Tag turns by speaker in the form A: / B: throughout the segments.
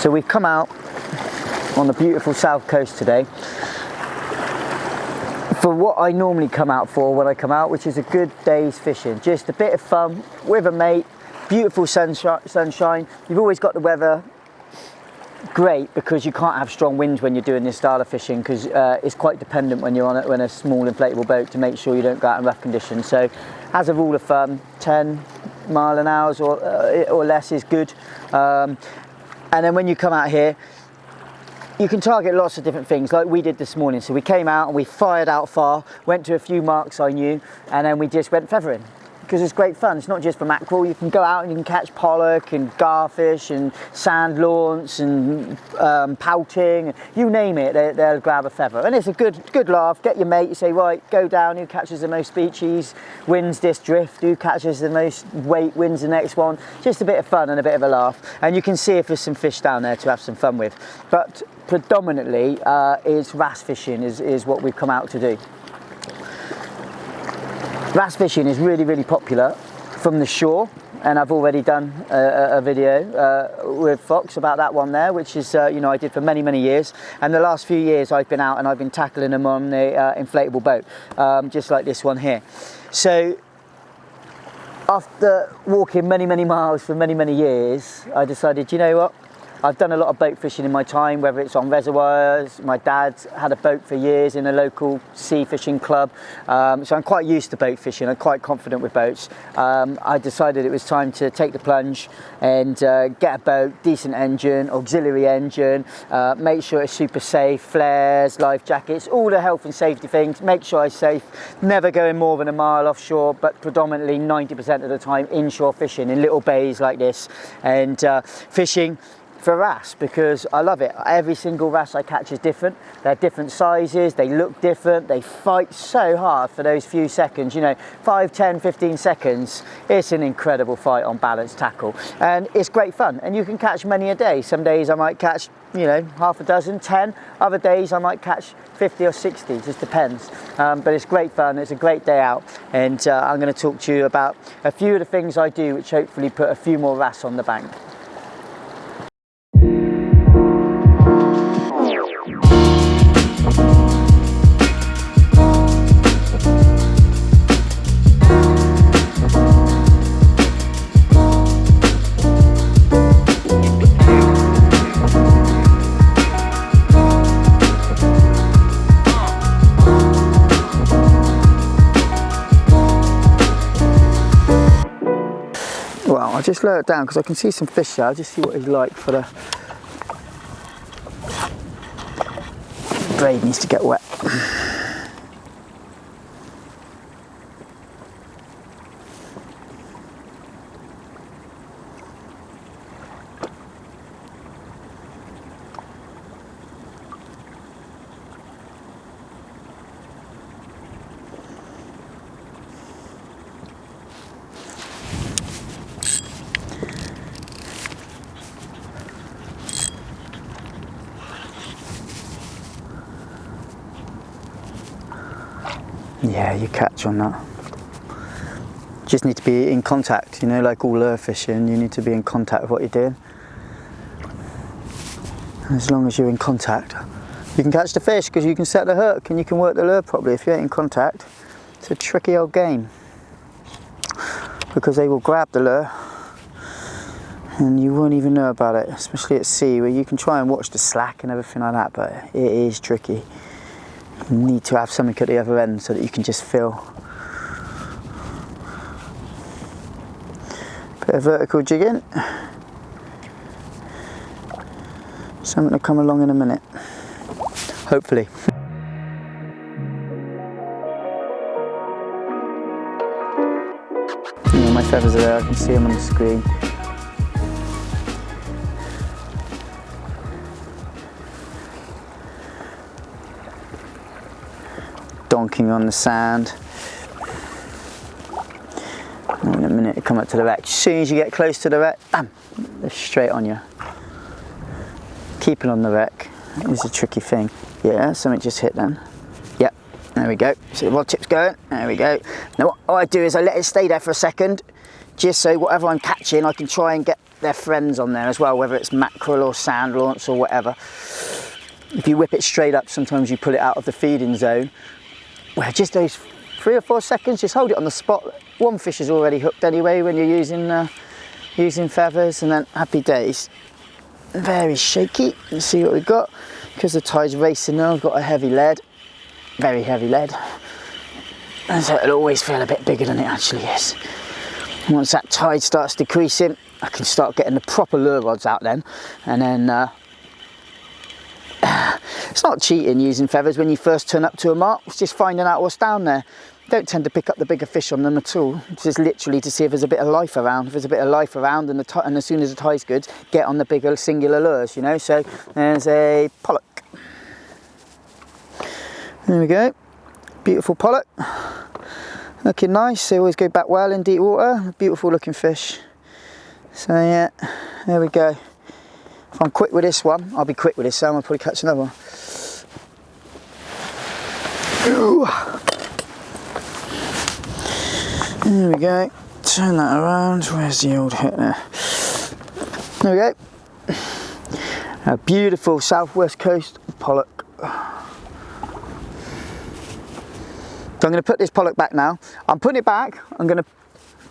A: So we've come out on the beautiful south coast today for what I normally come out for when I come out, which is a good day's fishing. Just a bit of fun with a mate, beautiful sunshine. You've always got the weather great because you can't have strong winds when you're doing this style of fishing, because it's quite dependent when you're on a small inflatable boat to make sure you don't go out in rough conditions. So as a rule of thumb, 10 mile an hour or less is good. And then when you come out here, you can target lots of different things like we did this morning. So we came out and we fired out far, went to a few marks I knew, and then we just went feathering. Because it's great fun. It's not just for mackerel. You can go out and you can catch pollock and garfish and sand launce and pouting, you name it, they'll grab a feather. And it's a good laugh. Get your mate, you say, right, go down, who catches the most species, wins this drift, who catches the most weight, wins the next one. Just a bit of fun and a bit of a laugh. And you can see if there's some fish down there to have some fun with. But predominantly, it's wrasse fishing is what we've come out to do. Wrasse fishing is really popular from the shore, and I've already done a video with Fox about that one there, which is you know, I did for many years. And the last few years I've been out and I've been tackling them on the inflatable boat, just like this one here. So after walking many miles for many years, I decided, you know what, I've done a lot of boat fishing in my time, whether it's on reservoirs. My dad had a boat for years in a local sea fishing club, so I'm quite used to boat fishing. I'm quite confident with boats. I decided it was time to take the plunge and get a boat, decent engine, auxiliary engine, make sure it's super safe, flares, life jackets, all the health and safety things, make sure it's safe, never going more than a mile offshore, but predominantly 90% of the time inshore fishing in little bays like this, and fishing for wrasse, because I love it. Every single wrasse I catch is different. They're different sizes, they look different, they fight so hard for those few seconds, you know, 5, 10, 15 seconds. It's an incredible fight on balanced tackle, and it's great fun, and you can catch many a day. Some days I might catch, you know, half a dozen, 10. Other days I might catch 50 or 60, just depends. But it's great fun, it's a great day out, and I'm going to talk to you about a few of the things I do which hopefully put a few more wrasse on the bank. Well, I'll just lower it down because I can see some fish there. I'll just see what he's like for the braid needs to get wet. Yeah, you catch on that. Just need to be in contact, you know, like all lure fishing, you need to be in contact with what you're doing. As long as you're in contact, you can catch the fish because you can set the hook and you can work the lure properly. If you ain't in contact, it's a tricky old game because they will grab the lure and you won't even know about it, especially at sea where you can try and watch the slack and everything like that, but it is tricky. You need to have something at the other end so that you can just feel. Bit of vertical jigging. Something to come along in a minute, hopefully. Yeah, my feathers are there, I can see them on the screen. Donking on the sand. And in a minute, come up to the wreck. As soon as you get close to the wreck, bam, they're straight on you. Keeping on the wreck is a tricky thing. Yeah, something just hit then. Yep, there we go. See the rod tip's going. There we go. Now what I do is I let it stay there for a second, just so whatever I'm catching, I can try and get their friends on there as well, whether it's mackerel or sand launce or whatever. If you whip it straight up, sometimes you pull it out of the feeding zone, where just those 3 or 4 seconds, just hold it on the spot. One fish is already hooked anyway when you're using feathers, and then happy days. Very shaky. Let's see what we've got. Because the tide's racing now, I've got a heavy lead, very heavy lead. And so it'll always feel a bit bigger than it actually is. Once that tide starts decreasing, I can start getting the proper lure rods out then. And then, it's not cheating using feathers when you first turn up to a mark, it's just finding out what's down there. You don't tend to pick up the bigger fish on them at all. It's just literally to see if there's a bit of life around. If there's a bit of life around and, and as soon as the tide's good, get on the bigger singular lures, you know. So there's a pollock. There we go. Beautiful pollock. Looking nice. They always go back well in deep water. Beautiful looking fish. So yeah, there we go. If I'm quick with this one, I'll be quick with this, so I'll probably catch another one. Ooh. There we go. Turn that around. Where's the old hook there? There we go. A beautiful southwest coast pollock. So I'm going to put this pollock back now. I'm putting it back. I'm going to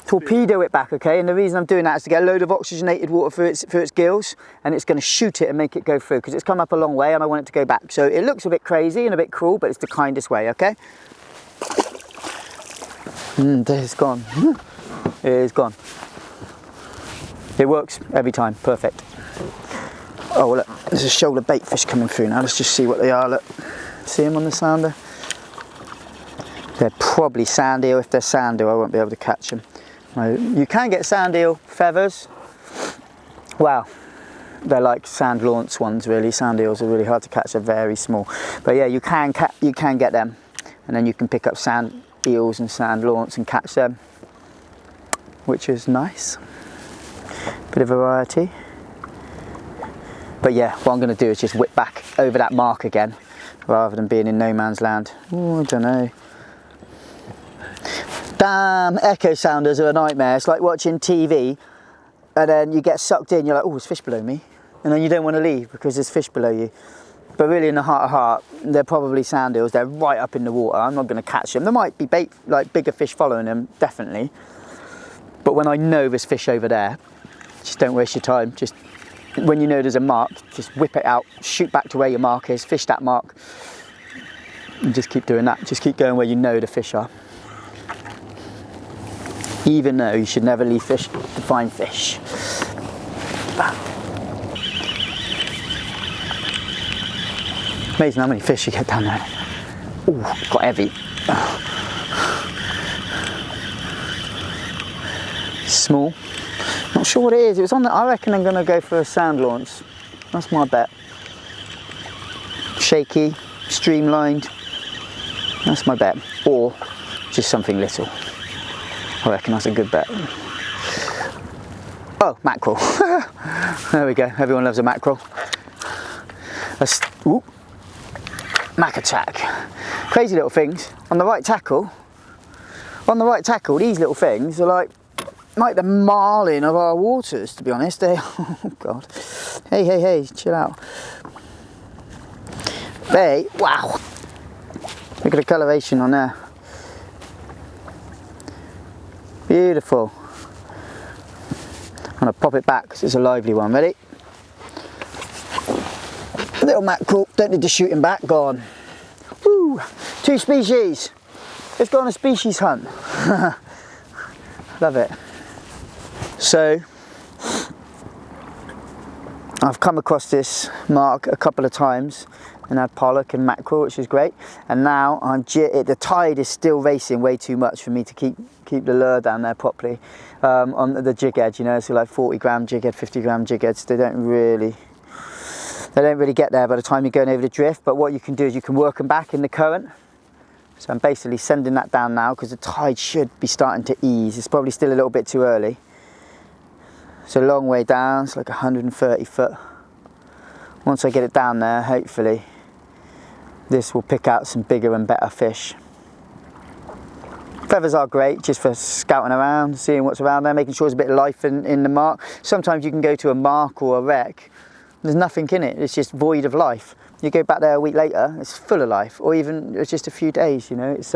A: torpedo it back, okay? And the reason I'm doing that is to get a load of oxygenated water for its gills, and it's going to shoot it and make it go through, because it's come up a long way and I want it to go back. So it looks a bit crazy and a bit cruel, but it's the kindest way, okay? It's gone. It is gone. It works every time. Perfect. Oh, well, look, there's a shoal of bait fish coming through now. Let's just see what they are. Look, see them on the sander? They're probably sand eel. If they're sand eel, I won't be able to catch them. You can get sand eel feathers. Well, they're like sand launce ones really. Sand eels are really hard to catch. They're very small. But yeah, you can get them, and then you can pick up sand eels and sand launce and catch them, which is nice. Bit of variety. But yeah, what I'm going to do is just whip back over that mark again, rather than being in no man's land. Oh, I don't know. Damn, echo sounders are a nightmare. It's like watching TV and then you get sucked in, you're like, oh, there's fish below me. And then you don't want to leave because there's fish below you. But really in the heart of heart, they're probably sand eels. They're right up in the water. I'm not going to catch them. There might be bait, like bigger fish following them, definitely. But when I know there's fish over there, just don't waste your time. Just when you know there's a mark, just whip it out, shoot back to where your mark is, fish that mark, and just keep doing that. Just keep going where you know the fish are. Even though you should never leave fish to find fish. Amazing how many fish you get down there. Ooh, got heavy. Small. Not sure what it is. It was on the, I reckon I'm going to go for a sand launce. That's my bet. Shaky, streamlined. That's my bet. Or just something little. I reckon that's a good bet. Oh, mackerel. There we go. Everyone loves a mackerel. Mac attack. Crazy little things. On the right tackle, these little things are like the marlin of our waters, to be honest. They, oh God. Hey, chill out. They, wow. Look at the coloration on there. Beautiful. I'm going to pop it back because it's a lively one. Ready? Little mackerel. Don't need to shoot him back. Gone. Woo! 2 species. Let's go on a species hunt. Love it. So, I've come across this mark a couple of times and had pollock and mackerel, which is great. And now the tide is still racing way too much for me to keep the lure down there properly. On the jig head, you know, so like 40 gram jig head, 50 gram jig heads, they don't really get there by the time you're going over the drift. But what you can do is you can work them back in the current. So I'm basically sending that down now because the tide should be starting to ease. It's probably still a little bit too early. It's a long way down, it's like 130 foot. Once I get it down there, hopefully, this will pick out some bigger and better fish. Feathers are great just for scouting around, seeing what's around there, making sure there's a bit of life in the mark. Sometimes you can go to a mark or a wreck, there's nothing in it, it's just void of life. You go back there a week later, it's full of life, or even it's just a few days, you know. It's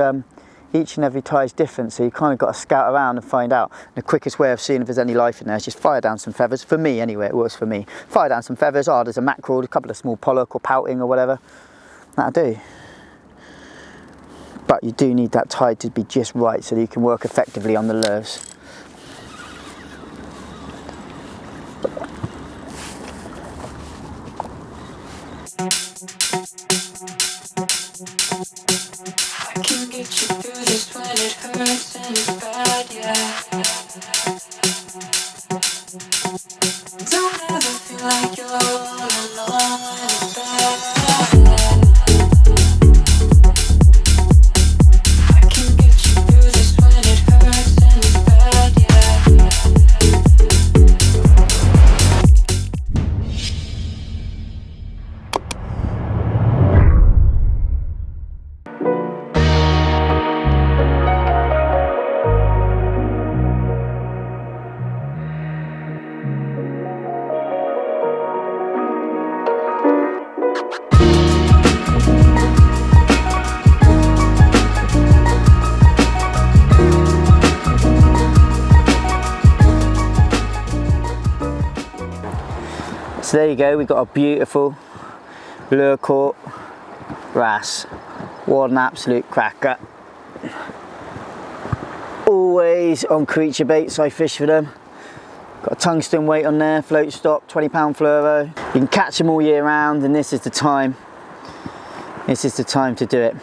A: each and every tie is different, so you kind of got to scout around and find out. The quickest way of seeing if there's any life in there is just fire down some feathers. For me anyway, it works for me. Fire down some feathers, oh there's a mackerel, a couple of small pollock or pouting or whatever, that'll do. But you do need that tide to be just right so that you can work effectively on the lures.
B: I can get you through this when it hurts and it's bad, yeah. Don't ever feel like you're all alone when it's bad. I can get you through this when it hurts and it's bad, yeah.
A: So there you go, we've got a beautiful lure caught wrasse. What an absolute cracker. Always on creature baits I fish for them. Got a tungsten weight on there, float stop, 20-pound fluoro. You can catch them all year round, and this is the time. This is the time to do it.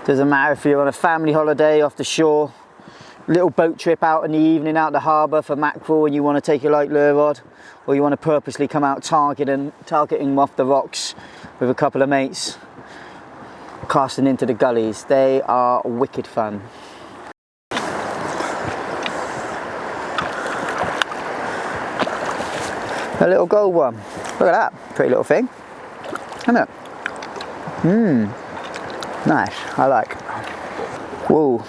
A: Doesn't matter if you're on a family holiday off the shore, little boat trip out in the evening out the harbour for mackerel and you want to take your light lure rod, or you want to purposely come out targeting them off the rocks with a couple of mates, casting into the gullies. They are wicked fun. A little gold one. Look at that, pretty little thing, isn't it? Nice, I like. Whoa.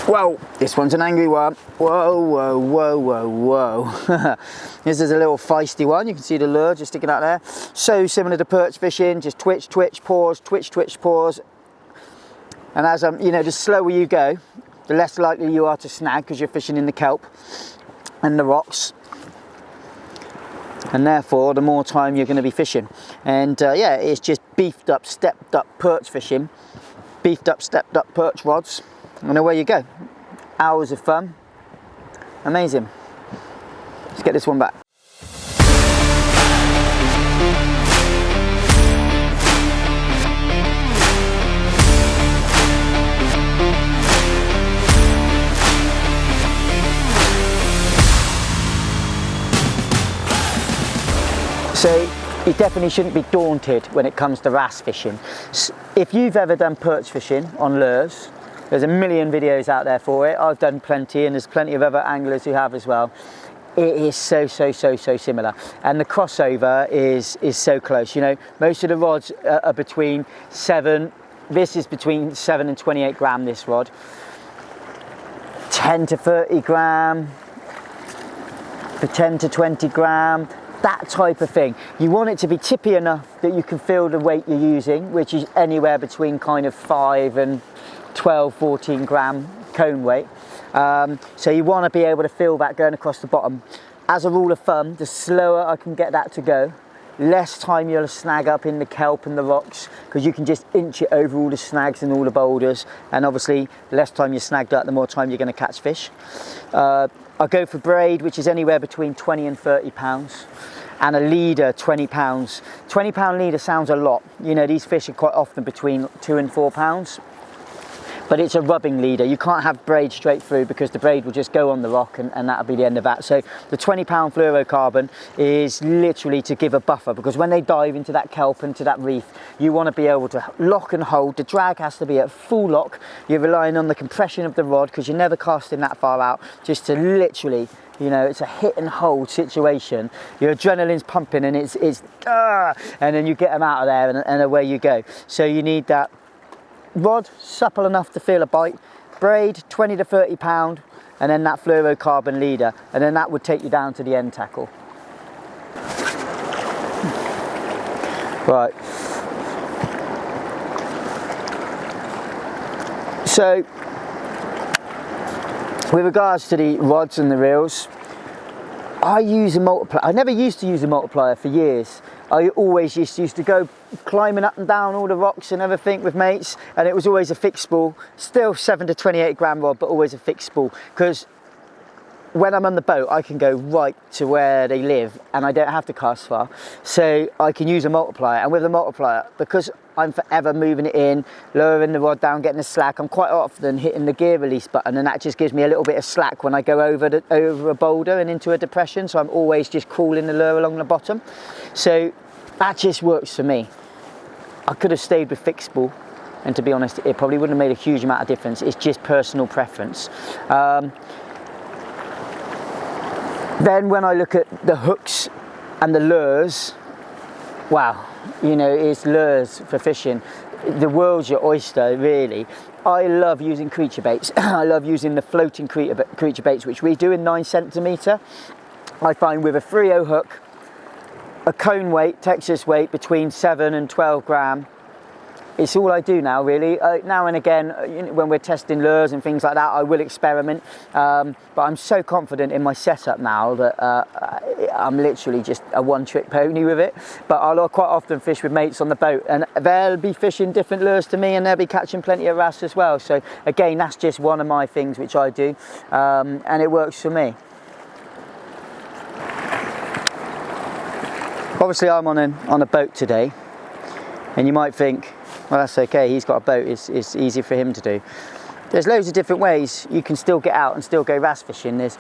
A: Whoa, this one's an angry one. Whoa, whoa, whoa, whoa, whoa. This is a little feisty one. You can see the lure just sticking out there. So similar to perch fishing, just twitch, twitch, pause, twitch, twitch, pause. And as you know, the slower you go, the less likely you are to snag because you're fishing in the kelp and the rocks. And therefore, the more time you're going to be fishing. And yeah, it's just beefed up, stepped up perch fishing. Beefed up, stepped up perch rods. And away you go. Hours of fun. Amazing. Let's get this one back. So you definitely shouldn't be daunted when it comes to wrasse fishing. If you've ever done perch fishing on lures, there's a million videos out there for it. I've done plenty, and there's plenty of other anglers who have as well. It is so similar, and the crossover is so close. You know, most of the rods are between 7. This is between 7 and 28 gram. This rod, 10 to 30 gram, for 10 to 20 gram. That type of thing. You want it to be tippy enough that you can feel the weight you're using, which is anywhere between kind of 5 and 12, 14 gram cone weight. So you want to be able to feel that going across the bottom. As a rule of thumb, the slower I can get that to go, less time you'll snag up in the kelp and the rocks, because you can just inch it over all the snags and all the boulders, and obviously the less time you're snagged up, the more time you're going to catch fish. I go for braid, which is anywhere between 20 and 30 pounds, and a leader, 20 pounds. 20-pound leader sounds a lot. You know, these fish are quite often between 2 and 4 pounds. But it's a rubbing leader. You can't have braid straight through because the braid will just go on the rock, and that'll be the end of that. So the 20-pound fluorocarbon is literally to give a buffer, because when they dive into that kelp and to that reef, you want to be able to lock and hold. The drag has to be at full lock. You're relying on the compression of the rod because you're never casting that far out, just to literally, you know, it's a hit and hold situation. Your adrenaline's pumping, and it's and then you get them out of there, and away you go. So you need that rod supple enough to feel a bite, braid, 20 to 30 pound, and then that fluorocarbon leader, and then that would take you down to the end tackle. Right. So, with regards to the rods and the reels, I use a multiplier. I never used to use a multiplier for years. I always used to go climbing up and down all the rocks and everything with mates, and it was always a fixed spool, still 7 to 28 gram rod, but always a fixed spool, because when I'm on the boat I can go right to where they live and I don't have to cast far, so I can use a multiplier. And with a multiplier, because I'm forever moving it in, lowering the rod down, getting the slack, I'm quite often hitting the gear release button, and that just gives me a little bit of slack when I go over a boulder and into a depression, so I'm always just crawling the lure along the bottom. So that just works for me. I could have stayed with fixed spool, and to be honest, it probably wouldn't have made a huge amount of difference. It's just personal preference. Then when I look at the hooks and the lures, wow, you know, it's lures for fishing. The world's your oyster, really. I love using creature baits. I love using the floating creature baits, which we do in 9 centimetre. I find with a 3/0 hook, a cone weight, Texas weight, between 7 and 12 gram. It's all I do now, really. Now and again, when we're testing lures and things like that, I will experiment. But I'm so confident in my setup now that I'm literally just a one-trick pony with it. But I'll quite often fish with mates on the boat, and they'll be fishing different lures to me, and they'll be catching plenty of wrasse as well. So again, that's just one of my things which I do, and it works for me. Obviously, I'm on a boat today, and you might think, well, that's okay, he's got a boat, it's easy for him to do. There's loads of different ways you can still get out and still go wrasse fishing. There's,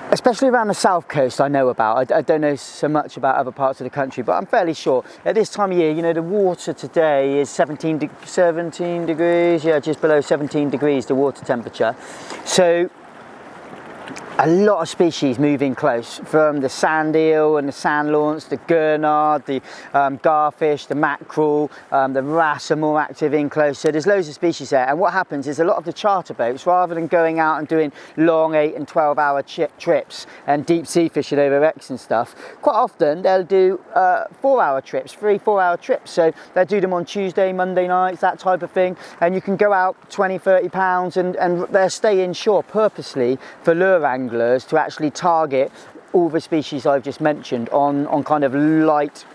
A: especially around the south coast, I know about. I don't know so much about other parts of the country, but I'm fairly sure at this time of year, you know, the water today is 17 degrees, yeah, just below 17 degrees, the water temperature. So a lot of species move in close, from the sand eel and the sand launce, the gurnard, the garfish, the mackerel, the wrasse are more active in close. So there's loads of species there. And what happens is a lot of the charter boats, rather than going out and doing long 8 and 12 hour trips and deep sea fishing over wrecks and stuff, quite often they'll do 4-hour trips, 3-4 hour trips. So they'll do them on Tuesday, Monday nights, that type of thing. And you can go out 20, 30 pounds and they'll stay inshore purposely for lure anglers to actually target all the species I've just mentioned on kind of light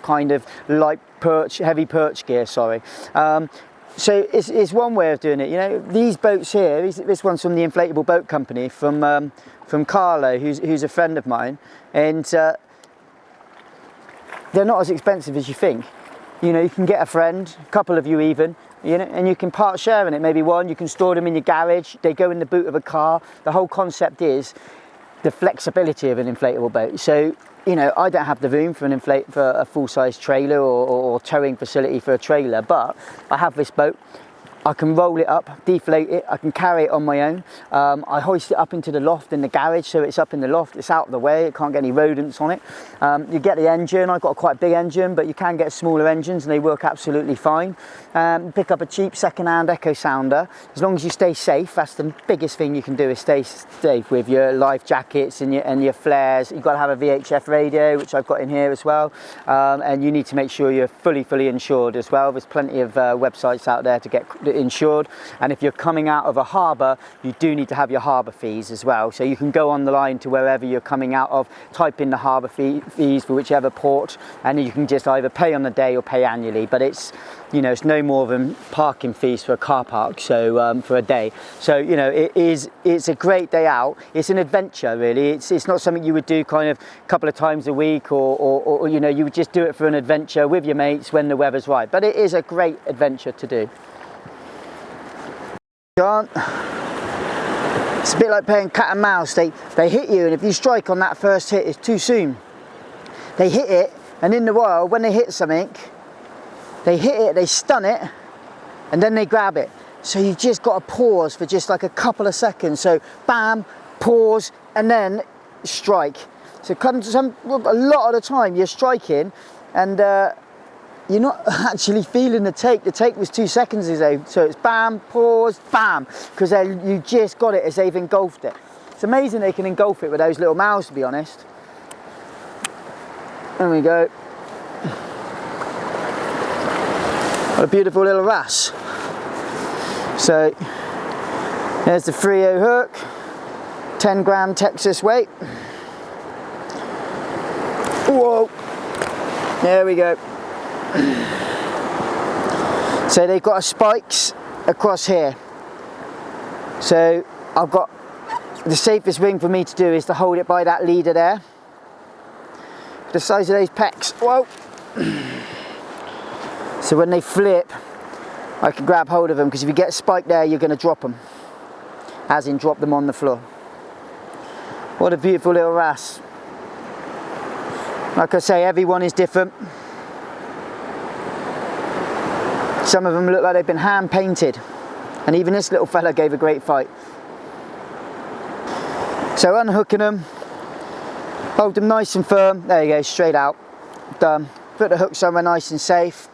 A: perch, heavy perch gear, sorry. So it's one way of doing it. You know, these boats here, this one's from the Inflatable Boat Company, from Carlo, who's a friend of mine, and they're not as expensive as you think. You know, you can get a friend, a couple of you even, you know, and you can part share in it. Maybe one, you can store them in your garage, they go in the boot of a car. The whole concept is the flexibility of an inflatable boat. So, you know, I don't have the room for a full-size trailer or towing facility for a trailer, but I have this boat. I can roll it up, deflate it, I can carry it on my own. I hoist it up into the loft in the garage, so it's up in the loft, it's out of the way, it can't get any rodents on it. You get the engine, I've got a quite big engine, but you can get smaller engines and they work absolutely fine. Pick up a cheap second-hand echo sounder. As long as you stay safe, that's the biggest thing you can do, is stay safe with your life jackets and your flares. You've got to have a VHF radio, which I've got in here as well. And you need to make sure you're fully insured as well. There's plenty of websites out there to get insured, and if you're coming out of a harbour, you do need to have your harbour fees as well. So you can go on the line to wherever you're coming out of, type in the harbour fees for whichever port, and you can just either pay on the day or pay annually. But it's, you know, it's no more than parking fees for a car park, so for a day. So, you know, it's a great day out. It's an adventure, really. It's not something you would do kind of a couple of times a week, or you know, you would just do it for an adventure with your mates when the weather's right. But it is a great adventure to do. It's a bit like playing cat and mouse. They hit you, and if you strike on that first hit, it's too soon. They hit it, and in the wild, when they hit something, they hit it, they stun it, and then they grab it. So you just got to pause for just like a couple of seconds. So bam, pause, and then strike. So a lot of the time you're striking, and you're not actually feeling the take. The take was 2 seconds, so it's bam, pause, bam, because you just got it as they've engulfed it. It's amazing they can engulf it with those little mouths, to be honest. There we go. What a beautiful little wrasse. So there's the 3/0 hook, 10 gram Texas weight. Whoa, there we go. So they've got spikes across here. So I've got, the safest thing for me to do is to hold it by that leader there. The size of those pecs, whoa. So when they flip, I can grab hold of them, because if you get a spike there, you're going to drop them. As in drop them on the floor. What a beautiful little wrasse. Like I say, everyone is different. Some of them look like they've been hand painted. And even this little fella gave a great fight. So unhooking them, hold them nice and firm. There you go, straight out. Done. Put the hook somewhere nice and safe.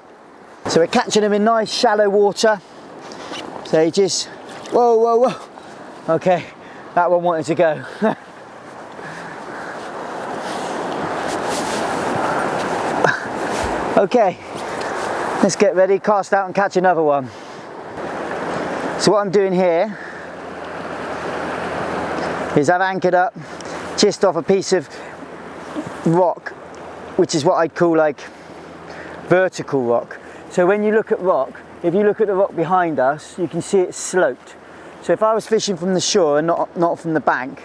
A: So we're catching them in nice shallow water. So you just, whoa, whoa, whoa. Okay, that one wanted to go. Okay, let's get ready, cast out and catch another one. So what I'm doing here is I've anchored up just off a piece of rock, which is what I'd call like vertical rock. So when you look at rock, if you look at the rock behind us, you can see it's sloped. So if I was fishing from the shore and not from the bank,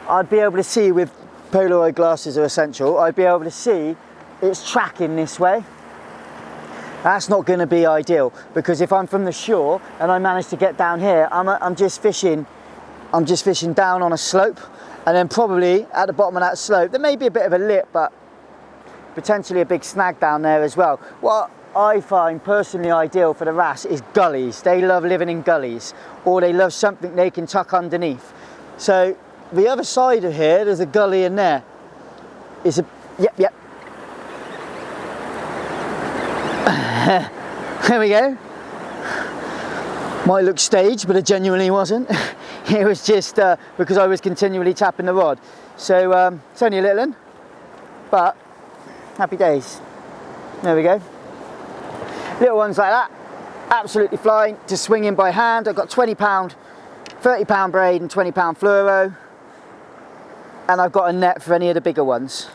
A: I'd be able to see, with Polaroid glasses are essential, I'd be able to see it's tracking this way. That's not going to be ideal, because if I'm from the shore and I manage to get down here, I'm just fishing down on a slope, and then probably at the bottom of that slope there may be a bit of a lip, but potentially a big snag down there as well. What I find personally ideal for the wrasse is gullies. They love living in gullies, or they love something they can tuck underneath. So the other side of here, there's a gully in there. It's a, yep. There we go. Might look staged, but it genuinely wasn't. It was just because I was continually tapping the rod. So it's only a little one, but happy days. There we go. Little ones like that, absolutely flying to swing in by hand. I've got 20 pound, 30 pound braid and 20 pound fluoro. And I've got a net for any of the bigger ones.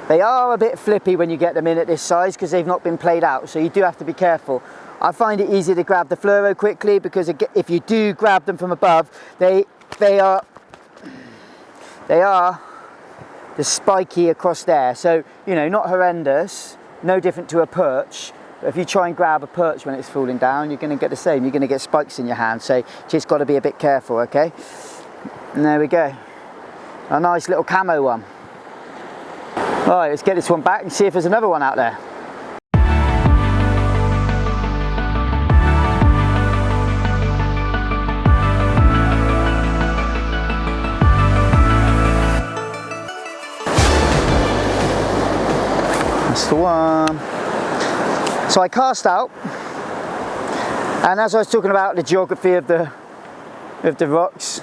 A: They are a bit flippy when you get them in at this size, because they've not been played out, so you do have to be careful. I find it easier to grab the fluoro quickly, because if you do grab them from above, they are the spiky across there. So, you know, not horrendous, no different to a perch. But if you try and grab a perch when it's falling down, you're going to get the same. You're going to get spikes in your hand, so just got to be a bit careful, okay? And there we go. A nice little camo one. Right, let's get this one back and see if there's another one out there. That's the one. So I cast out, and as I was talking about the geography of the rocks,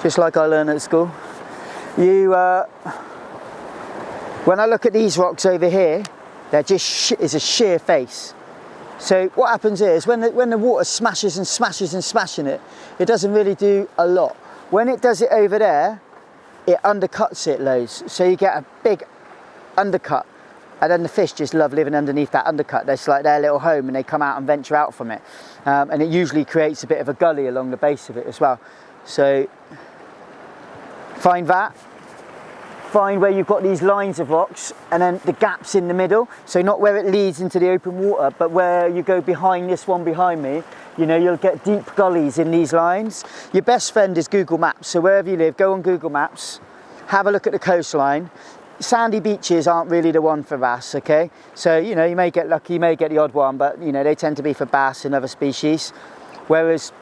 A: just like I learned at school, when I look at these rocks over here, they're just it's a sheer face. So what happens is when the water smashes and smashes and smashing it, it doesn't really do a lot. When it does it over there, it undercuts it loads. So you get a big undercut, and then the fish just love living underneath that undercut. That's like their little home, and they come out and venture out from it. And it usually creates a bit of a gully along the base of it as well. So find that. Find where you've got these lines of rocks and then the gaps in the middle. So not where it leads into the open water, but where you go behind this one behind me. You know, you'll get deep gullies in these lines. Your best friend is Google Maps. So wherever you live, go on Google Maps, have a look at the coastline. Sandy beaches aren't really the one for wrasse, okay? So, you know, you may get lucky, you may get the odd one, but, you know, they tend to be for bass and other species. Whereas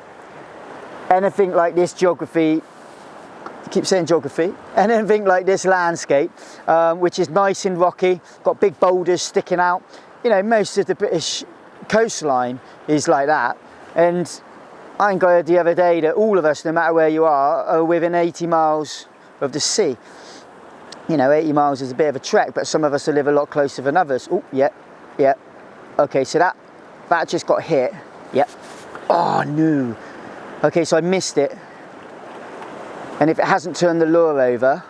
A: anything like this geography, keep saying geography, and anything like this landscape, which is nice and rocky, got big boulders sticking out. You know, most of the British coastline is like that. And I heard the other day that all of us, no matter where you are within 80 miles of the sea. You know, 80 miles is a bit of a trek, but some of us live a lot closer than others. Oh, yeah. Okay, so that just got hit. Yep. Oh, no. Okay, so I missed it. And if it hasn't turned the lure over,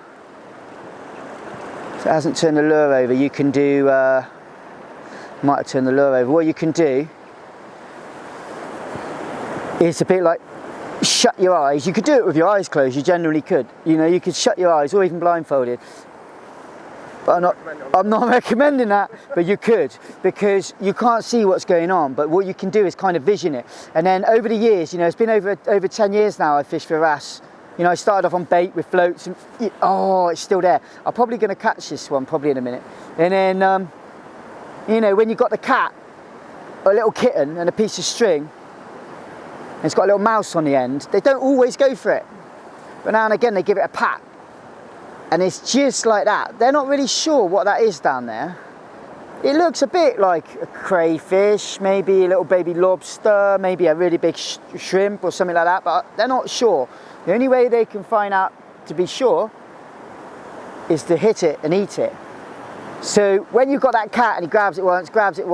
A: you can do, might have turned the lure over. What you can do is a bit like shut your eyes. You could do it with your eyes closed, you generally could. You know, you could shut your eyes or even blindfolded. But I'm not recommending that, but you could, because you can't see what's going on. But what you can do is kind of vision it. And then over the years, you know, it's been over 10 years now I fished for wrasse. You know, I started off on bait with floats and, oh, it's still there. I'm probably going to catch this one probably in a minute. And then, you know, when you've got the cat, a little kitten and a piece of string, and it's got a little mouse on the end, they don't always go for it. But now and again they give it a pat. And it's just like that. They're not really sure what that is down there. It looks a bit like a crayfish, maybe a little baby lobster, maybe a really big shrimp or something like that, but they're not sure. The only way they can find out to be sure is to hit it and eat it. So when you've got that cat and he grabs it once, grabs it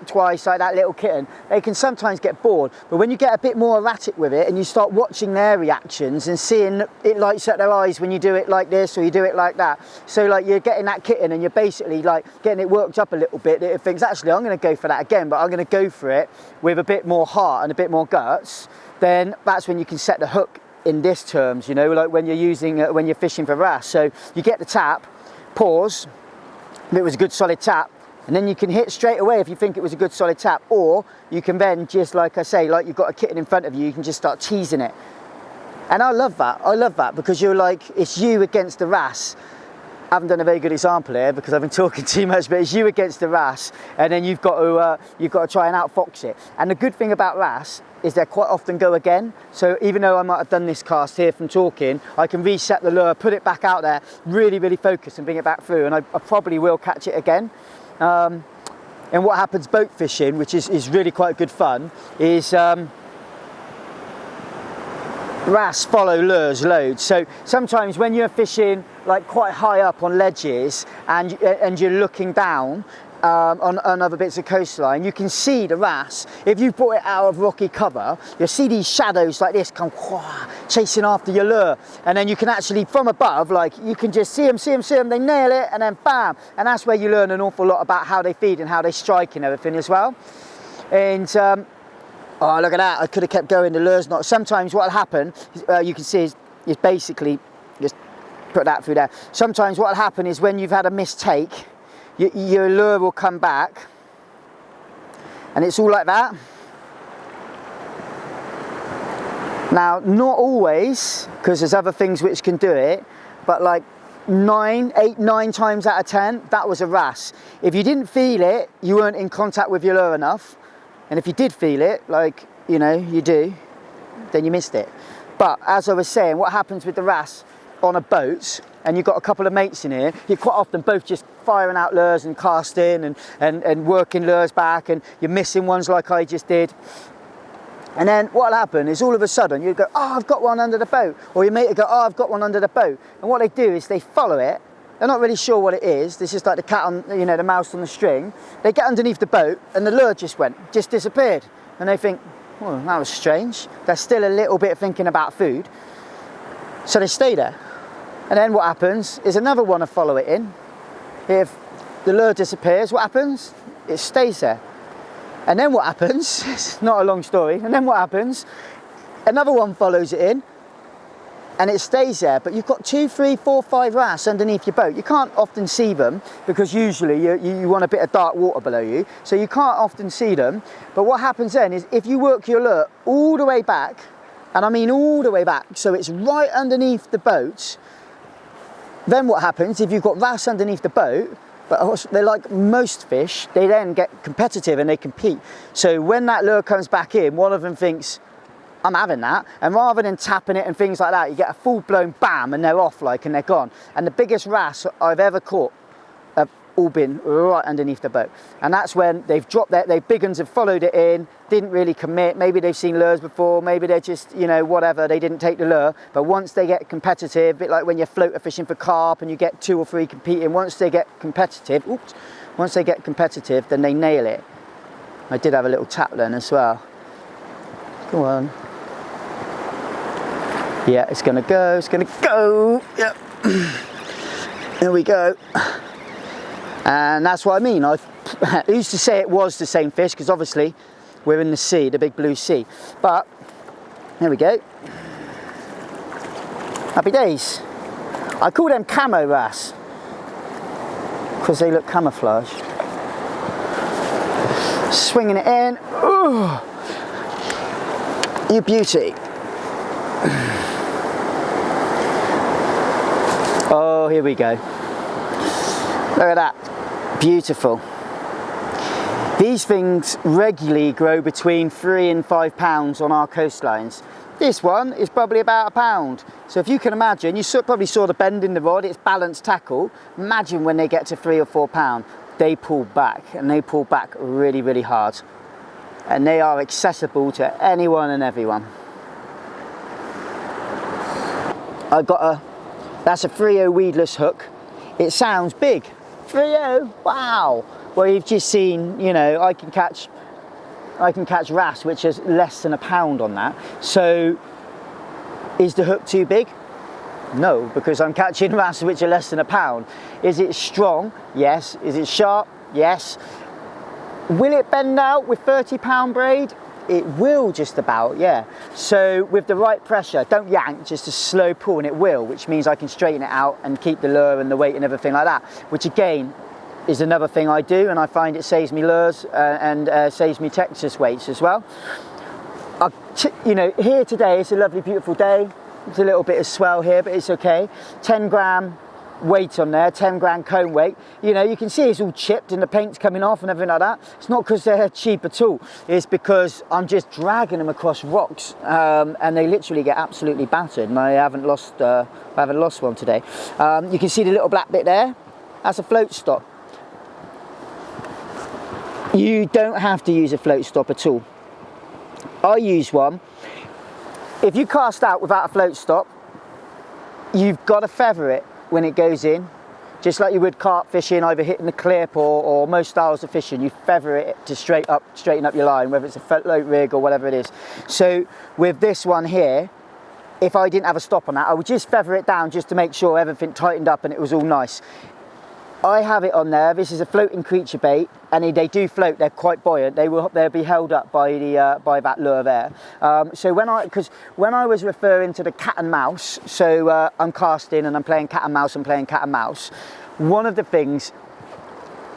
A: twice, like that little kitten, they can sometimes get bored. But when you get a bit more erratic with it and you start watching their reactions and seeing it lights up their eyes when you do it like this or you do it like that. So like you're getting that kitten and you're basically like getting it worked up a little bit. It thinks, actually, I'm going to go for that again, but I'm going to go for it with a bit more heart and a bit more guts. Then that's when you can set the hook in this terms, you know, like when you're using, when you're fishing for wrasse. So you get the tap, pause, if it was a good solid tap, and then you can hit straight away if you think it was a good solid tap, or you can then just, like I say, like you've got a kitten in front of you, you can just start teasing it. And I love that because you're like, it's you against the wrasse. I haven't done a very good example here because I've been talking too much, but it's you against the wrasse, and then you've got to try and outfox it. And the good thing about wrasse is they quite often go again. So even though I might have done this cast here from talking, I can reset the lure, put it back out there, really focus and bring it back through, and I probably will catch it again. And what happens boat fishing, which is really quite good fun, is wrasse follow lures loads. So sometimes when you're fishing like quite high up on ledges and you're looking down on other bits of coastline, you can see the wrasse. If you put it out of rocky cover, you'll see these shadows like this come chasing after your lure, and then you can actually from above, like you can just see them, they nail it, and then bam, and that's where you learn an awful lot about how they feed and how they strike and everything as well. And oh, look at that, I could have kept going, the lure's not. Sometimes what'll happen, you can see is basically, just put that through there. Sometimes what'll happen is when you've had a mistake, your lure will come back, and it's all like that. Now, not always, because there's other things which can do it, but like 9 times out of 10, that was a wrasse. If you didn't feel it, you weren't in contact with your lure enough. And if you did feel it, like, you know, you do, then you missed it. But as I was saying, what happens with the wrasse on a boat, and you've got a couple of mates in here, you're quite often both just firing out lures and casting and working lures back, and you're missing ones like I just did. And then what'll happen is all of a sudden you go, oh, I've got one under the boat. Or your mate will go, oh, I've got one under the boat. And what they do is they follow it. They're not really sure what it is. This is like the cat on, you know, the mouse on the string. They get underneath the boat and the lure just disappeared. And they think, well, that was strange. They're still a little bit thinking about food. So they stay there. And then what happens is another one will follow it in. If the lure disappears, what happens? It stays there. And then what happens, it's not a long story, and then what happens, another one follows it in, and it stays there, but you've got 2, 3, 4, 5 wrasse underneath your boat. You can't often see them, because usually you want a bit of dark water below you, so you can't often see them. But what happens then is if you work your lure all the way back, and I mean all the way back, so it's right underneath the boat, then what happens, if you've got wrasse underneath the boat, but they're like most fish, they then get competitive and they compete. So when that lure comes back in, one of them thinks, I'm having that. And rather than tapping it and things like that, you get a full-blown bam and they're off like, and they're gone. And the biggest wrasse I've ever caught have all been right underneath the boat. And that's when they've dropped their big ones have followed it in, didn't really commit. Maybe they've seen lures before, maybe they're just, you know, whatever, they didn't take the lure. But once they get competitive, a bit like when you're floater fishing for carp and you get 2 or 3 competing, once they get competitive, then they nail it. I did have a little tap then as well. Go on. Yeah, it's gonna go, yep. There we go. And that's what I mean. I used to say it was the same fish because obviously we're in the sea, the big blue sea. But there we go. Happy days. I call them camo wrasse because they look camouflaged. Swinging it in. Ooh, you beauty. Oh, here we go. Look at that. Beautiful. These things regularly grow between 3 and 5 pounds on our coastlines. This one is probably about a pound. So if you can imagine, you probably saw the bend in the rod, it's balanced tackle. Imagine when they get to 3 or 4 pound, they pull back, and they pull back really, really hard. And they are accessible to anyone and everyone. I've got that's a 3/0 weedless hook. It sounds big. 3/0, wow. Well, you've just seen, you know, I can catch wrasse, which is less than a pound on that. So is the hook too big? No, because I'm catching wrasse which are less than a pound. Is it strong? Yes. Is it sharp? Yes. Will it bend out with 30-pound braid? It will just about, yeah. So with the right pressure, don't yank, just a slow pull and it will, which means I can straighten it out and keep the lure and the weight and everything like that, which again is another thing I do, and I find it saves me lures and saves me Texas weights as well. You know, here today, it's a lovely, beautiful day. It's a little bit of swell here, but it's okay. 10 gram weight on there, 10 gram cone weight. You know, you can see it's all chipped and the paint's coming off and everything like that. It's not because they're cheap at all. It's because I'm just dragging them across rocks, and they literally get absolutely battered. And I haven't lost one today. You can see the little black bit there. That's a float stop. You don't have to use a float stop at all. I use one. If you cast out without a float stop, you've got to feather it when it goes in, just like you would carp fishing, either hitting the clip or most styles of fishing. You feather it to straighten up your line, whether it's a float rig or whatever it is. So with this one here, if I didn't have a stop on that, I would just feather it down just to make sure everything tightened up and it was all nice. I have it on there. This is a floating creature bait, and they do float. They're quite buoyant. They'll be held up by that lure there. So when I was referring to the cat and mouse, so I'm casting and I'm playing cat and mouse. One of the things,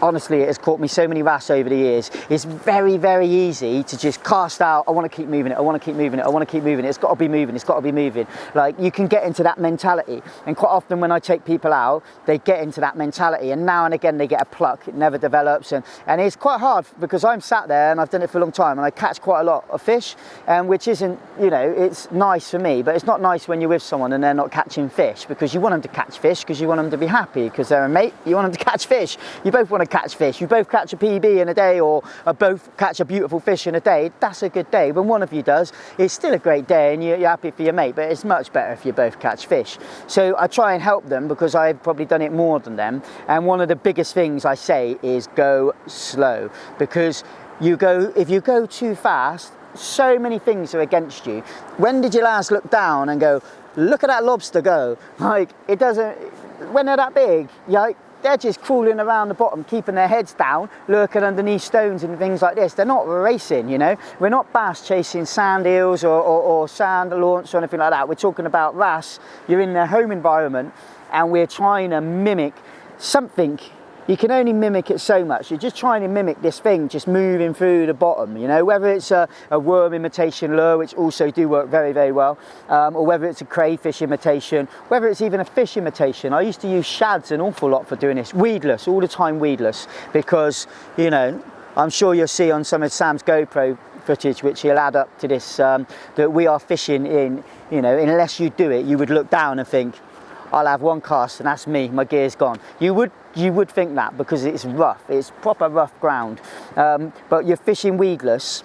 A: honestly, it has caught me so many wrasse over the years. It's very, very easy to just cast out. I want to keep moving it. I want to keep moving it. I want to keep moving it. It's got to be moving. It's got to be moving. Like, you can get into that mentality. And quite often when I take people out, they get into that mentality. And now and again, they get a pluck. It never develops. And it's quite hard because I'm sat there and I've done it for a long time and I catch quite a lot of fish, which isn't, you know, it's nice for me, but it's not nice when you're with someone and they're not catching fish, because you want them to catch fish because you want them to be happy because they're a mate. You want them to catch fish. You both want to catch fish. You both catch a PB in a day, or both catch a beautiful fish in a day. That's a good day. When one of you does, it's still a great day and you're happy for your mate, but it's much better if you both catch fish. So I try and help them because I've probably done it more than them. And one of the biggest things I say is go slow, because if you go too fast, so many things are against you. When did you last look down and go, look at that lobster go? Like, it doesn't, when they're that big, they're just crawling around the bottom, keeping their heads down, lurking underneath stones and things like this. They're not racing, you know. We're not bass chasing sand eels or sand launch or anything like that. We're talking about wrasse. You're in their home environment and we're trying to mimic something. You can only mimic it so much. You're just trying to mimic this thing just moving through the bottom, you know, whether it's a worm imitation lure, which also do work very, very well, or whether it's a crayfish imitation, whether it's even a fish imitation. I used to use shads an awful lot for doing this, weedless, all the time weedless, because, you know, I'm sure you'll see on some of Sam's GoPro footage which he'll add up to this, that we are fishing in, you know, unless you do it, you would look down and think, I'll have one cast and that's me, my gear's gone. You would think that because it's rough, it's proper rough ground. But you're fishing weedless,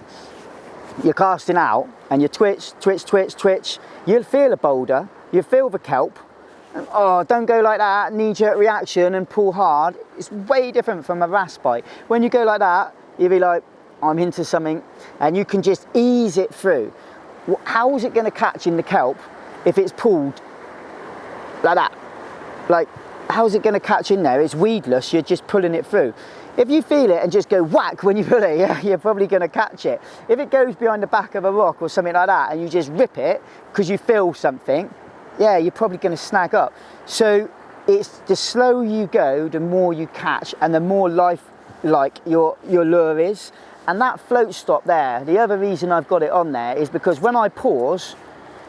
A: you're casting out and you twitch, twitch, twitch, twitch. You'll feel a boulder, you feel the kelp. And, oh, don't go like that, knee-jerk reaction and pull hard. It's way different from a wrasse bite. When you go like that, you'll be like, I'm into something, and you can just ease it through. How is it going to catch in the kelp if it's pulled like that? Like, how's it going to catch in there? It's weedless, you're just pulling it through. If you feel it and just go whack when you pull it, yeah, you're probably going to catch it. If it goes behind the back of a rock or something like that and you just rip it because you feel something, yeah, you're probably going to snag up. So it's the slower you go, the more you catch and the more life-like your lure is. And that float stop there, the other reason I've got it on there is because when I pause,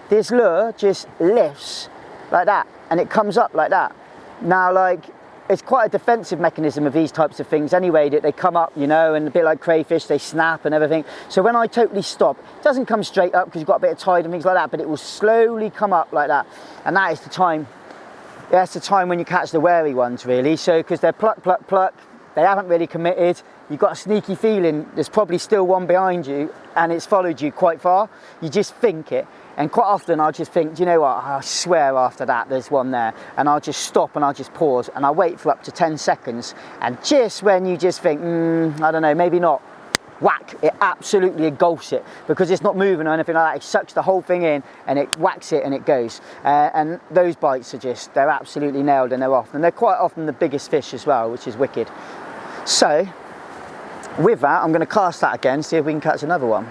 A: this lure just lifts like that and it comes up like that. Now, like, it's quite a defensive mechanism of these types of things anyway, that they come up, you know, and a bit like crayfish, they snap and everything. So when I totally stop, it doesn't come straight up because you've got a bit of tide and things like that, but it will slowly come up like that. And that is the time, that's the time when you catch the wary ones, really. So, because they're pluck, pluck, pluck, they haven't really committed. You've got a sneaky feeling there's probably still one behind you and it's followed you quite far. You just think it. And quite often I'll just think, do you know what, I swear after that there's one there. And I'll just stop and I'll just pause and I'll wait for up to 10 seconds. And just when you just think, I don't know, maybe not, whack, it absolutely engulfs it because it's not moving or anything like that. It sucks the whole thing in and it whacks it and it goes. And those bites are just, they're absolutely nailed and they're off. And they're quite often the biggest fish as well, which is wicked. So, with that, I'm going to cast that again, see if we can catch another one.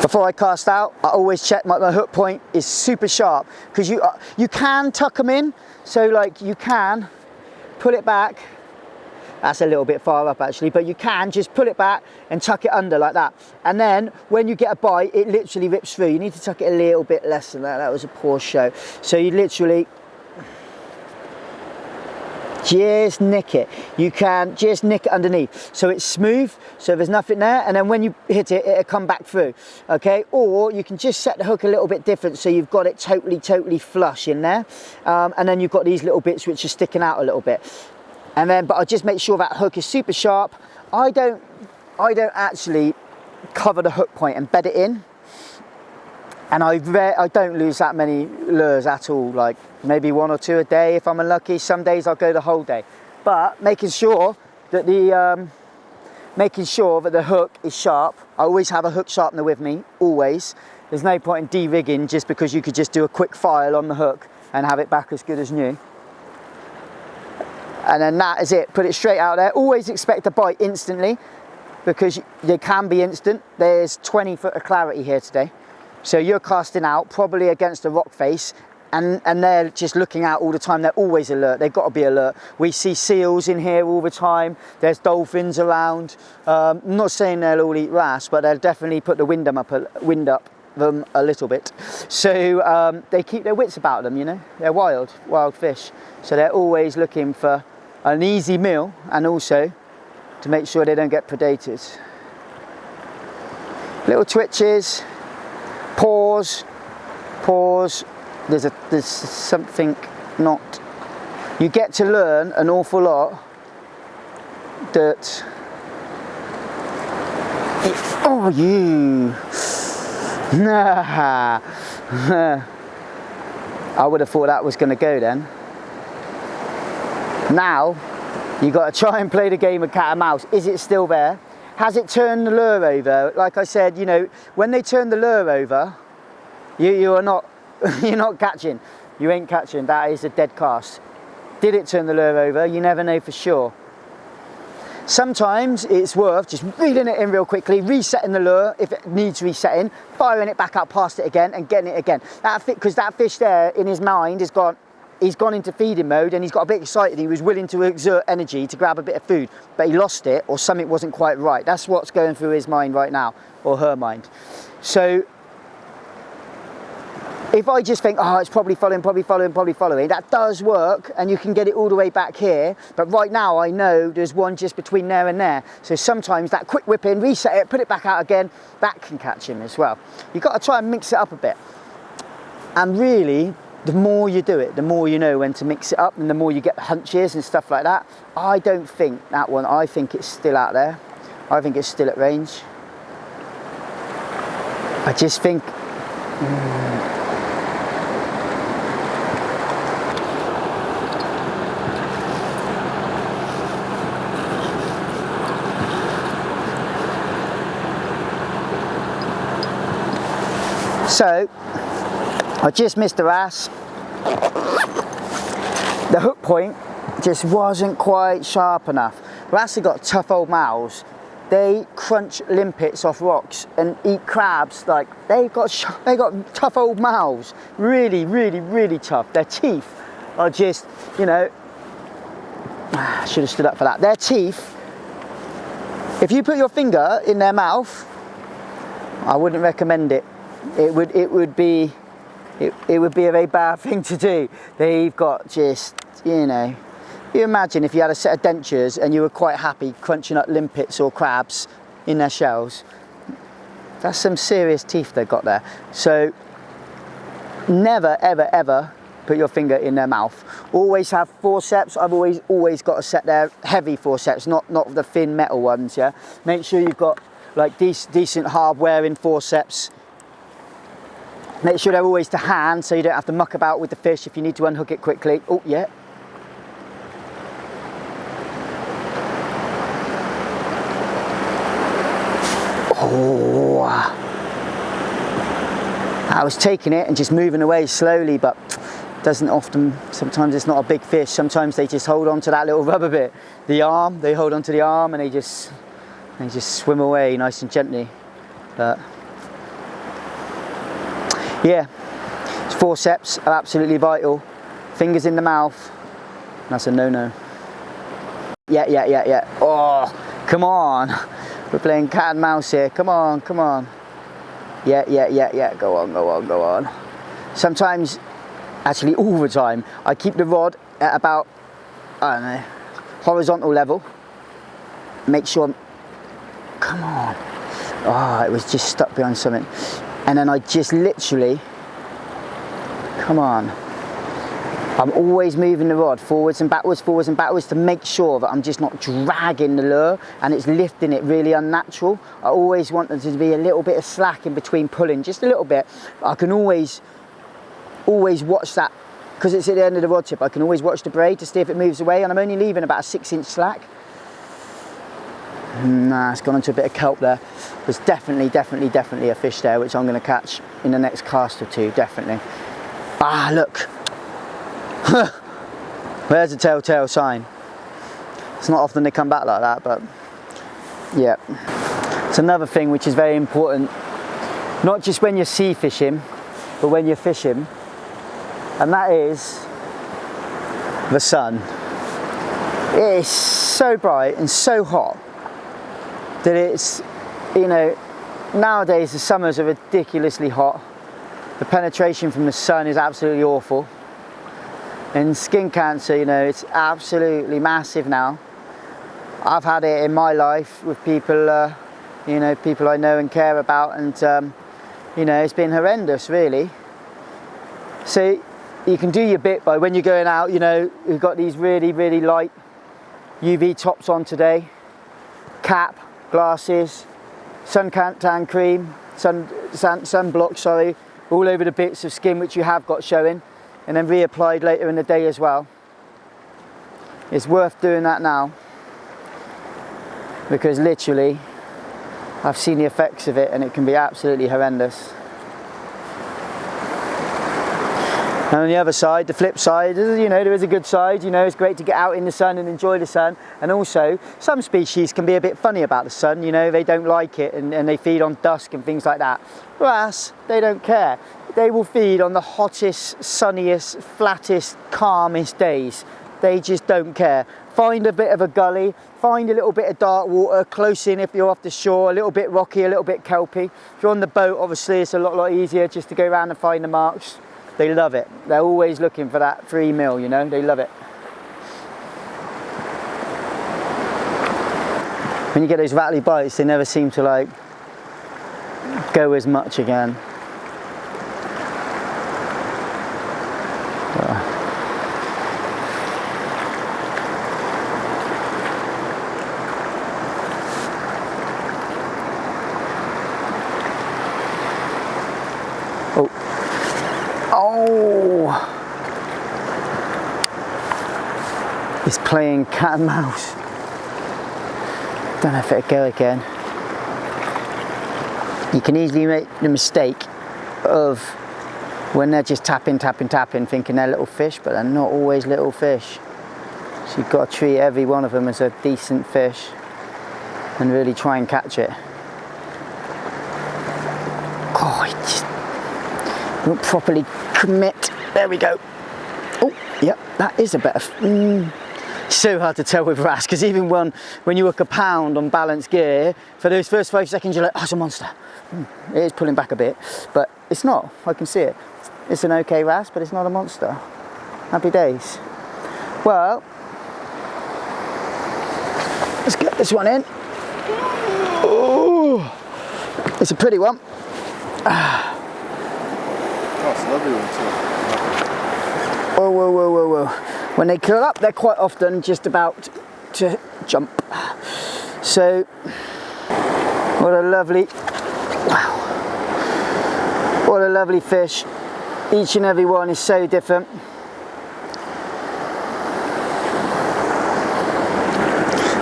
A: Before I cast out, I always check my hook point is super sharp because you can tuck them in, so like you can pull it back. That's a little bit far up actually, but you can just pull it back and tuck it under like that. And then when you get a bite, it literally rips through. You need to tuck it a little bit less than that. That was a poor show. So you literally just nick it. You can just nick it underneath so it's smooth, so there's nothing there, and then when you hit it, it'll come back through, okay? Or you can just set the hook a little bit different so you've got it totally flush in there, and then you've got these little bits which are sticking out a little bit. And then, but I just make sure that hook is super sharp. I don't actually cover the hook point and bed it in. And I don't lose that many lures at all, like maybe 1 or 2 a day if I'm unlucky. Some days I'll go the whole day. But making sure that the hook is sharp. I always have a hook sharpener with me, always. There's no point in de-rigging just because you could just do a quick file on the hook and have it back as good as new. And then that is it, put it straight out there. Always expect a bite instantly because they can be instant. There's 20 foot of clarity here today. So you're casting out probably against a rock face and they're just looking out all the time. They're always alert, they've got to be alert. We see seals in here all the time. There's dolphins around. I'm not saying they'll all eat wrasse, but they'll definitely put the wind up them a little bit. So they keep their wits about them, you know. They're wild fish. So they're always looking for an easy meal and also to make sure they don't get predated. Little twitches. Pause. There's something not. You get to learn an awful lot that. Nah. I would have thought that was going to go then. Now, you got to try and play the game of cat and mouse. Is it still there? Has it turned the lure over? Like I said, you know, when they turn the lure over, you're not catching. You ain't catching. That is a dead cast. Did it turn the lure over? You never know for sure. Sometimes it's worth just reeling it in real quickly, resetting the lure if it needs resetting, firing it back out past it again and getting it again. Because that fish there in his mind has gone, he's gone into feeding mode and he's got a bit excited. He was willing to exert energy to grab a bit of food, but he lost it or something wasn't quite right. That's what's going through his mind right now, or her mind. So if I just think, oh, it's probably following, that does work, and you can get it all the way back here. But right now I know there's one just between there and there. So sometimes that quick whip in, reset it, put it back out again, that can catch him as well. You've got to try and mix it up a bit. And really, the more you do it, the more you know when to mix it up, and the more you get hunches and stuff like that. I don't think that one, I think it's still out there. I think it's still at range. I just think... So, I just missed the wrasse. The hook point just wasn't quite sharp enough. Wrasse have got tough old mouths. They crunch limpets off rocks and eat crabs. Like, they got tough old mouths. Really, really, really tough. Their teeth are just, you know, I should have stood up for that. Their teeth, if you put your finger in their mouth, I wouldn't recommend it. It would be a very bad thing to do. They've got just, you know, you imagine if you had a set of dentures and you were quite happy crunching up limpets or crabs in their shells. That's some serious teeth they've got there. So never, ever, ever put your finger in their mouth. Always have forceps. I've always got a set there, heavy forceps, not the thin metal ones. Yeah, make sure you've got like decent hard wearing forceps. Make sure they're always to hand, so you don't have to muck about with the fish if you need to unhook it quickly. Oh, yeah. Oh. I was taking it and just moving away slowly, but doesn't often, sometimes it's not a big fish. Sometimes they just hold on to that little rubber bit. The arm, they hold on to the arm and they just swim away nice and gently. But yeah, forceps are absolutely vital. Fingers in the mouth, that's a no-no. Yeah. Oh, come on. We're playing cat and mouse here. Come on. Yeah. Go on. Sometimes, actually all the time, I keep the rod at about, I don't know, horizontal level. Make sure, come on. Oh, it was just stuck behind something. And then I just literally, come on. I'm always moving the rod forwards and backwards to make sure that I'm just not dragging the lure and it's lifting it really unnatural. I always want there to be a little bit of slack in between pulling, just a little bit. I can always watch that, because it's at the end of the rod tip, I can always watch the braid to see if it moves away, and I'm only leaving about a 6-inch slack. Nah, it's gone into a bit of kelp there. There's definitely a fish there, which I'm going to catch in the next cast or two, definitely. Ah, look. There's a telltale sign. It's not often they come back like that, but yeah. It's another thing which is very important, not just when you're sea fishing, but when you're fishing, and that is the sun. It is so bright and so hot that it's, you know, nowadays the summers are ridiculously hot. The penetration from the sun is absolutely awful. And skin cancer, you know, it's absolutely massive now. I've had it in my life with people, you know, people I know and care about, and you know, it's been horrendous, really. So you can do your bit by when you're going out, you know, we've got these really light UV tops on today, cap, glasses, suntan cream, sunblock, sorry, all over the bits of skin which you have got showing, and then reapplied later in the day as well. It's worth doing that now, because literally I've seen the effects of it and it can be absolutely horrendous. And on the other side, the flip side, you know, there is a good side. You know, it's great to get out in the sun and enjoy the sun. And also, some species can be a bit funny about the sun. You know, they don't like it and they feed on dusk and things like that. Wrasse, they don't care. They will feed on the hottest, sunniest, flattest, calmest days. They just don't care. Find a bit of a gully, find a little bit of dark water, close in if you're off the shore, a little bit rocky, a little bit kelpy. If you're on the boat, obviously it's a lot easier just to go around and find the marks. They love it. They're always looking for that 3 mil, you know, they love it. When you get those rattly bites, they never seem to like go as much again. Oh, it's playing cat and mouse. Don't know if it'll go again. You can easily make the mistake of when they're just tapping, thinking they're little fish, but they're not always little fish. So you've got to treat every one of them as a decent fish and really try and catch it. Oh, it just won't properly commit. There we go. Oh, yep, that is a better. So hard to tell with wrasse, because even when you hook a pound on balance gear, for those first 5 seconds you're like, oh, it's a monster. It is pulling back a bit, but it's not. I can see it. It's an okay wrasse, but it's not a monster. Happy days. Well, let's get this one in. Oh, it's a pretty one.
C: Oh, it's a lovely one too.
A: Whoa, whoa, whoa, whoa, whoa. When they curl up, they're quite often just about to jump. So, what a lovely, wow. What a lovely fish. Each and every one is so different.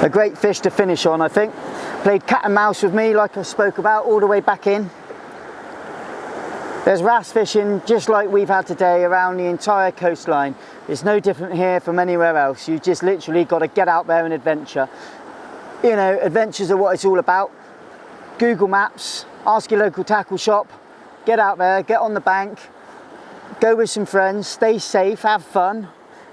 A: A great fish to finish on, I think. Played cat and mouse with me, like I spoke about, all the way back in. There's wrasse fishing just like we've had today around the entire coastline. It's no different here from anywhere else. You just literally got to get out there and adventure. You know, adventures are what it's all about. Google Maps, ask your local tackle shop, get out there, get on the bank, go with some friends, stay safe, have fun,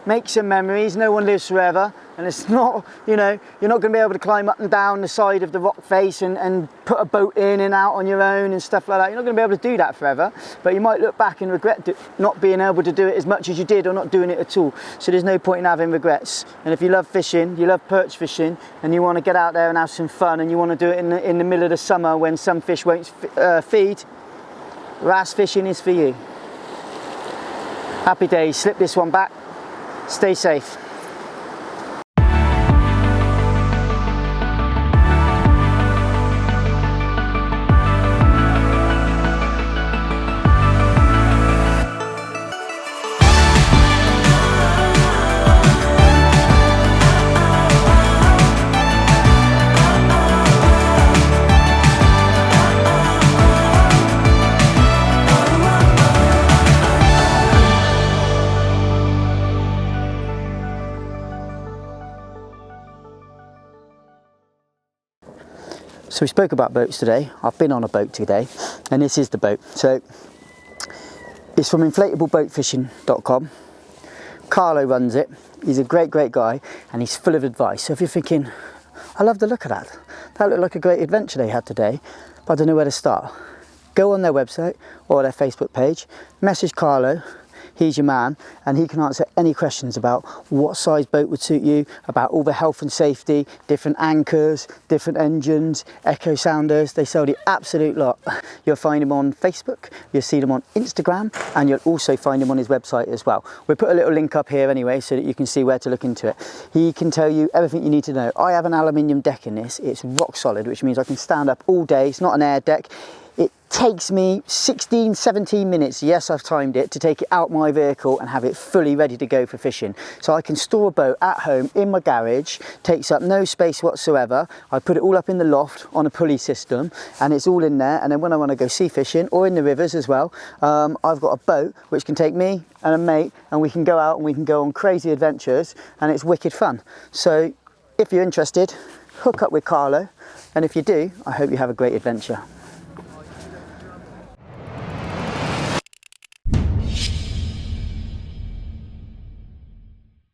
A: make some memories. No one lives forever, and it's not, you know, you're not going to be able to climb up and down the side of the rock face and put a boat in and out on your own and stuff like that. You're not going to be able to do that forever, but you might look back and regret not being able to do it as much as you did, or not doing it at all. So there's no point in having regrets. And if you love fishing, you love perch fishing, and you want to get out there and have some fun, and you want to do it in the middle of the summer when some fish won't feed, wrasse fishing is for you. Happy days. Slip this one back. Stay safe. So we spoke about boats today. I've been on a boat today, and this is the boat. So it's from inflatableboatfishing.com. Carlo runs it. He's a great guy, and he's full of advice. So if you're thinking, I love the look of that. That looked like a great adventure they had today, but I don't know where to start. Go on their website or their Facebook page, message Carlo. He's your man, and he can answer any questions about what size boat would suit you, about all the health and safety, different anchors, different engines, echo sounders. They sell the absolute lot. You'll find him on Facebook, you'll see them on Instagram, and you'll also find him on his website as well. We'll put a little link up here anyway so that you can see where to look into it. He can tell you everything you need to know. I have an aluminium deck in this. It's rock solid, which means I can stand up all day. It's not an air deck. It takes me 16, 17 minutes, yes, I've timed it, to take it out my vehicle and have it fully ready to go for fishing. So I can store a boat at home in my garage, takes up no space whatsoever. I put it all up in the loft on a pulley system, and it's all in there. And then when I want to go sea fishing, or in the rivers as well, I've got a boat which can take me and a mate, and we can go out and we can go on crazy adventures, and it's wicked fun. So if you're interested, hook up with Carlo, and if you do, I hope you have a great adventure.